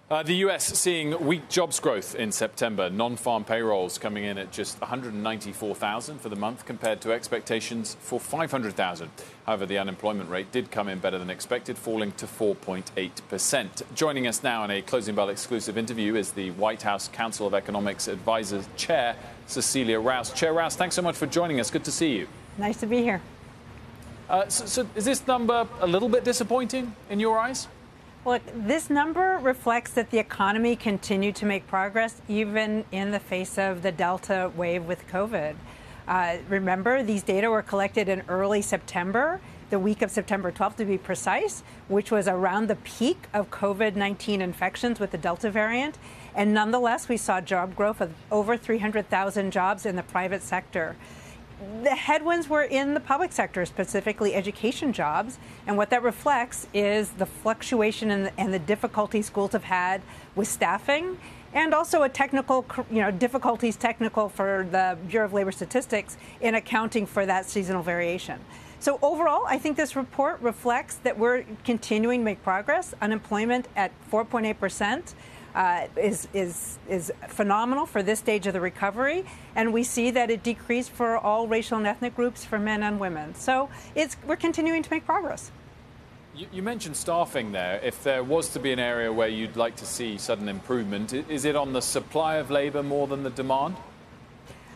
The U.S. seeing weak jobs growth in September. Non-farm payrolls coming in at just 194,000 for the month compared to expectations for 500,000. However, the unemployment rate did come in better than expected, falling to 4.8%. Joining us now in a Closing Bell exclusive interview is the White House Council of Economics Advisors Chair, Cecilia Rouse. Chair Rouse, thanks so much for joining us. Good to see you. Nice to be here. So is this number a little bit disappointing in your eyes? Look, this number reflects that the economy continued to make progress even in the face of the Delta wave with COVID. Remember, these data were collected in early September, the week of September 12th to be precise, which was around the peak of COVID-19 infections with the Delta variant. And nonetheless, we saw job growth of over 300,000 jobs in the private sector. The headwinds were in the public sector, specifically education jobs. And what that reflects is the fluctuation and the difficulty schools have had with staffing, and also a difficulties for the Bureau of Labor Statistics in accounting for that seasonal variation. So overall, I think this report reflects that we're continuing to make progress. Unemployment at 4.8%. Is phenomenal for this stage of the recovery, and we see that it decreased for all racial and ethnic groups, for men and women. So we're continuing to make progress. You mentioned staffing there. If there was to be an area where you'd like to see sudden improvement, is it on the supply of labor more than the demand?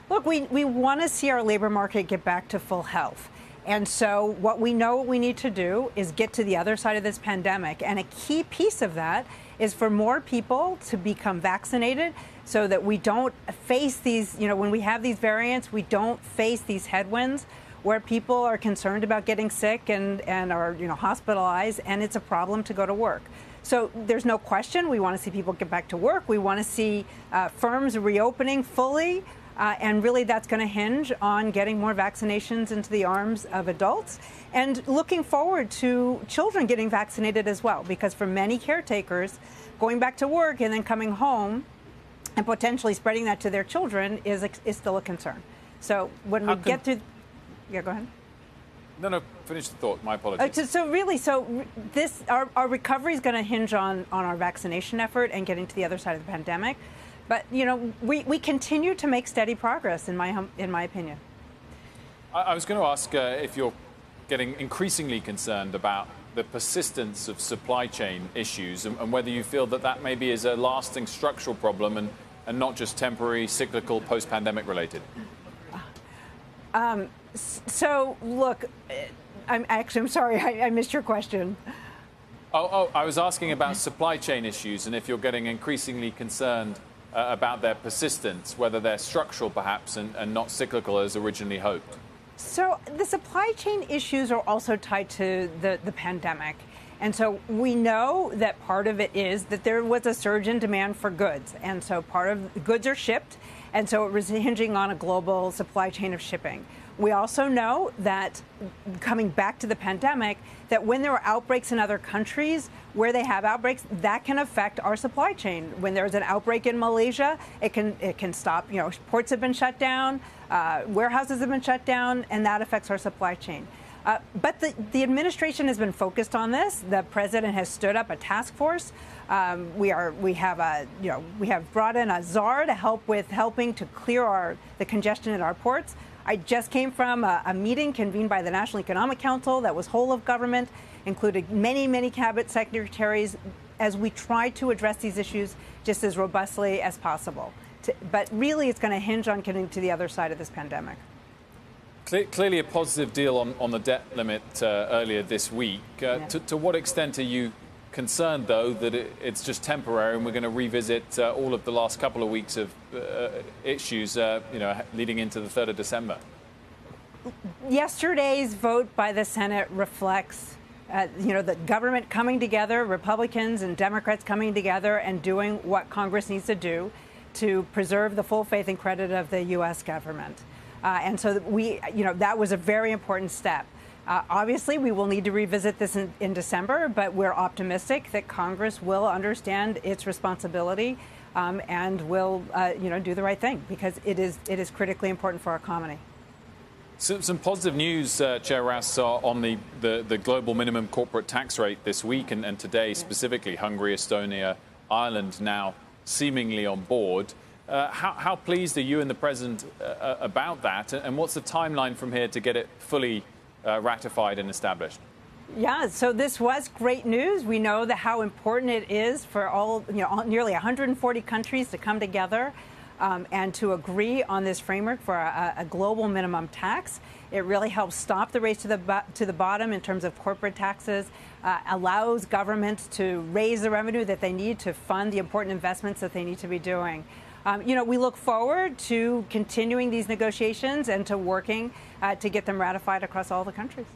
Look, we want to see our labor market get back to full health. And so what we need to do is get to the other side of this pandemic. And a key piece of that is for more people to become vaccinated so that we don't face these, when we have these variants, we don't face these headwinds where people are concerned about getting sick and are, hospitalized, and it's a problem to go to work. So there's no question we want to see people get back to work. We want to see firms reopening fully. And really, that's going to hinge on getting more vaccinations into the arms of adults and looking forward to children getting vaccinated as well, because for many caretakers, going back to work and then coming home and potentially spreading that to their children is still a concern. So when we get to... Yeah, go ahead. No, finish the thought. My apologies. Our recovery is going to hinge on our vaccination effort and getting to the other side of the pandemic. But, we continue to make steady progress, in my opinion. I was going to ask if you're getting increasingly concerned about the persistence of supply chain issues and whether you feel that maybe is a lasting structural problem and not just temporary, cyclical, post-pandemic related. So, look, I'm sorry, I missed your question. I was asking about supply chain issues and if you're getting increasingly concerned about their persistence, whether they're structural perhaps and not cyclical as originally hoped. So the supply chain issues are also tied to the pandemic. And so we know that part of it is that there was a surge in demand for goods. And so part of the goods are shipped. And so it was hinging on a global supply chain of shipping. We also know that, coming back to the pandemic, that when there are outbreaks in other countries where they have outbreaks, that can affect our supply chain. When there's an outbreak in Malaysia, it can stop. Ports have been shut down, warehouses have been shut down, and that affects our supply chain. But the administration has been focused on this. The president has stood up a task force. We have brought in a czar to helping to clear the congestion at our ports. I just came from a meeting convened by the National Economic Council that was whole of government, included many cabinet secretaries, as we try to address these issues just as robustly as possible. But really, it's going to hinge on getting to the other side of this pandemic. Clearly a positive deal on the debt limit earlier this week. To what extent are you concerned, though, that it's just temporary and we're going to revisit all of the last couple of weeks of issues, leading into the 3rd of December? Yesterday's vote by the Senate reflects, the government coming together, Republicans and Democrats coming together and doing what Congress needs to do to preserve the full faith and credit of the U.S. government. And so that was a very important step. Obviously, we will need to revisit this in December, but we're optimistic that Congress will understand its responsibility and will, do the right thing, because it is critically important for our economy. Some positive news, Chair Rouse, on the global minimum corporate tax rate this week and today specifically. Hungary, Estonia, Ireland now seemingly on board. How pleased are you and the President about that? And what's the timeline from here to get it fully ratified and established? Yeah, so this was great news. We know that how important it is for nearly 140 countries to come together and to agree on this framework for a global minimum tax. It really helps stop the race to the bottom in terms of corporate taxes, allows governments to raise the revenue that they need to fund the important investments that they need to be doing. We look forward to continuing these negotiations and to working to get them ratified across all the countries.